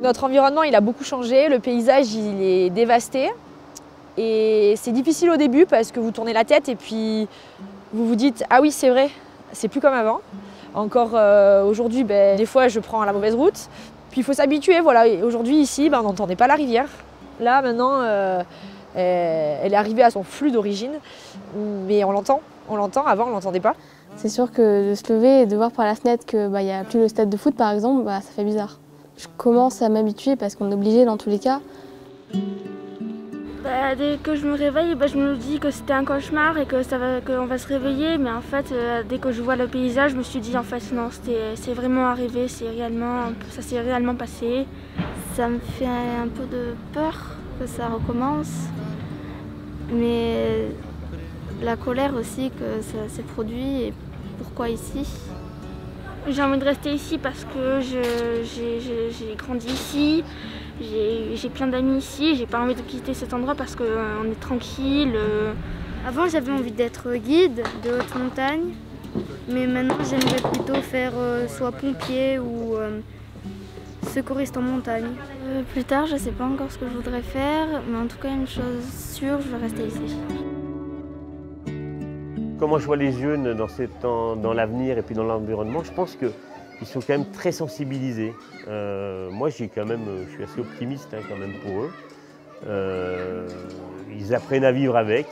Notre environnement, il a beaucoup changé, le paysage, il est dévasté. Et c'est difficile au début parce que vous tournez la tête et puis vous vous dites « Ah oui, c'est vrai, c'est plus comme avant ». Encore aujourd'hui, des fois, je prends la mauvaise route. Puis il faut s'habituer, voilà. Aujourd'hui, ici, on n'entendait pas la rivière. Là, maintenant, elle est arrivée à son flux d'origine. Mais on l'entend. Avant, on ne l'entendait pas. C'est sûr que de se lever et de voir par la fenêtre qu'il n'y a plus le stade de foot, par exemple, ça fait bizarre. Je commence à m'habituer parce qu'on est obligé dans tous les cas. Dès que je me réveille, je me dis que c'était un cauchemar et qu'on va se réveiller. Mais en fait, dès que je vois le paysage, je me suis dit en fait non, c'est vraiment arrivé, ça s'est réellement passé. Ça me fait un peu de peur que ça recommence. Mais la colère aussi que ça s'est produit et pourquoi ici. J'ai envie de rester ici parce que j'ai grandi ici, j'ai plein d'amis ici, j'ai pas envie de quitter cet endroit parce qu'on est tranquille. Avant j'avais envie d'être guide de haute montagne, mais maintenant j'aimerais plutôt faire soit pompier ou secouriste en montagne. Plus tard je sais pas encore ce que je voudrais faire, mais en tout cas une chose sûre, je veux rester ici. Comment je vois les jeunes dans l'avenir et puis dans l'environnement, je pense qu'ils sont quand même très sensibilisés. Moi, je suis assez optimiste quand même pour eux. Ils apprennent à vivre avec,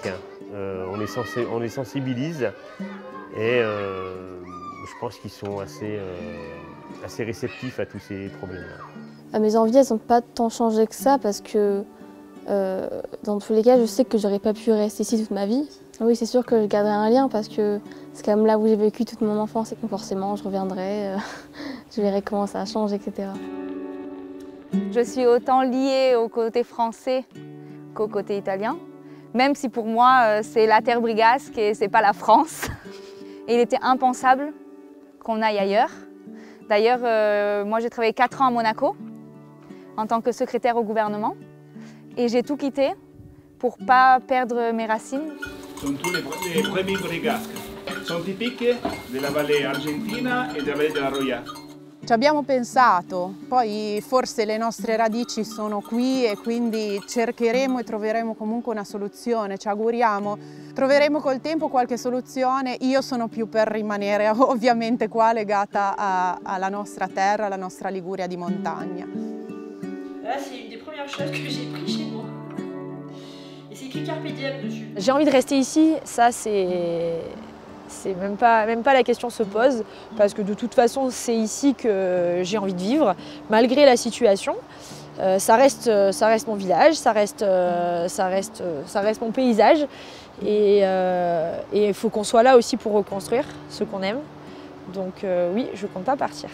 on les sensibilise et je pense qu'ils sont assez réceptifs à tous ces problèmes-là. Mes envies, elles n'ont pas tant changé que ça parce que dans tous les cas, je sais que j'aurais pas pu rester ici toute ma vie. Oui, c'est sûr que je garderai un lien parce que c'est quand même là où j'ai vécu toute mon enfance et que forcément je reviendrai, je verrai comment ça change, etc. Je suis autant liée au côté français qu'au côté italien, même si pour moi c'est la terre brigasque et c'est pas la France. Et il était impensable qu'on aille ailleurs. D'ailleurs, moi j'ai travaillé 4 ans à Monaco en tant que secrétaire au gouvernement et j'ai tout quitté pour ne pas perdre mes racines. Sono tutte le premie brigasche, sono tipiche della Valle Argentina e della Valle della Roya. Ci abbiamo pensato, poi forse le nostre radici sono qui e quindi cercheremo e troveremo comunque una soluzione, ci auguriamo. Troveremo col tempo qualche soluzione, io sono più per rimanere ovviamente qua legata alla nostra terra, alla nostra Liguria di montagna. Là, c'est une des premières choses que j'ai pris chez moi. Et c'est écrit Carpe Diem dessus. J'ai envie de rester ici, ça c'est même pas la question se pose, parce que de toute façon c'est ici que j'ai envie de vivre, malgré la situation. Ça reste mon village, ça reste mon paysage, et il faut qu'on soit là aussi pour reconstruire ce qu'on aime. Donc oui, je compte pas partir.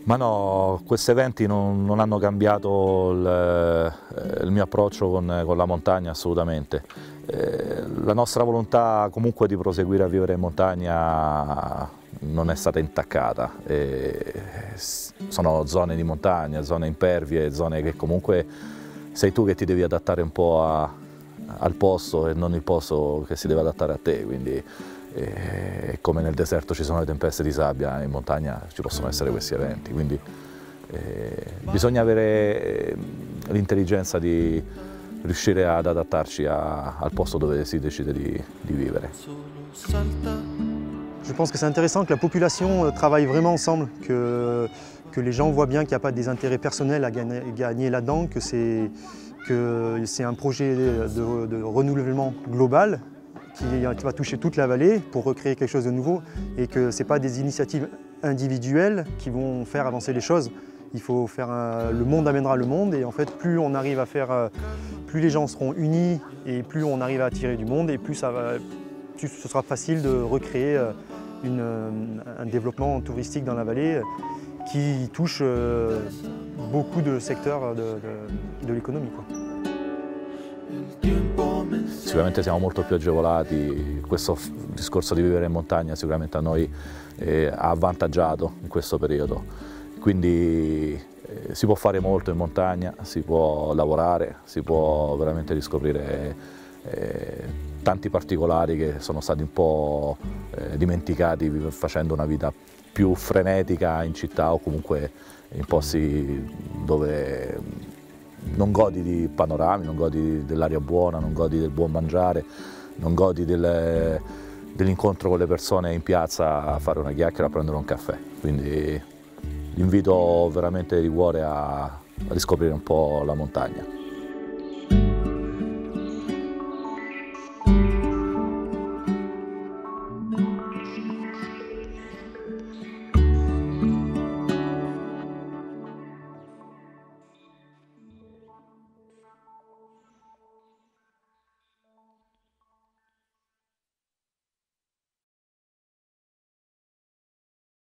Ma no, questi eventi non hanno cambiato il mio approccio con la montagna assolutamente. La nostra volontà comunque di proseguire a vivere in montagna non è stata intaccata. Sono zone di montagna, zone impervie, zone che comunque sei tu che ti devi adattare un po' al posto e non il posto che si deve adattare a te. Quindi, come nel deserto ci sono le tempeste di sabbia, in montagna ci possono essere questi eventi, quindi bisogna avere l'intelligenza di riuscire ad adattarci al posto dove si decide di vivere. Je pense que c'est intéressant que la population travaille vraiment ensemble, que les gens voient bien qu'il n'y a pas des intérêts personnels à gagner là-dedans, que c'est un projet de renouvellement global qui va toucher toute la vallée pour recréer quelque chose de nouveau et que ce n'est pas des initiatives individuelles qui vont faire avancer les choses. Il faut faire le monde amènera le monde et en fait plus on arrive à faire, plus les gens seront unis et plus on arrive à attirer du monde et plus ce sera facile de recréer un développement touristique dans la vallée qui touche beaucoup de secteurs de l'économie. Sicuramente siamo molto più agevolati, questo discorso di vivere in montagna sicuramente a noi ha avvantaggiato in questo periodo, quindi si può fare molto in montagna, si può lavorare, si può veramente riscoprire tanti particolari che sono stati un po' dimenticati facendo una vita più frenetica in città o comunque in posti dove non godi di panorami, non godi dell'aria buona, non godi del buon mangiare, non godi dell'incontro con le persone in piazza a fare una chiacchiera, a prendere un caffè. Quindi li invito veramente di cuore a riscoprire un po' la montagna.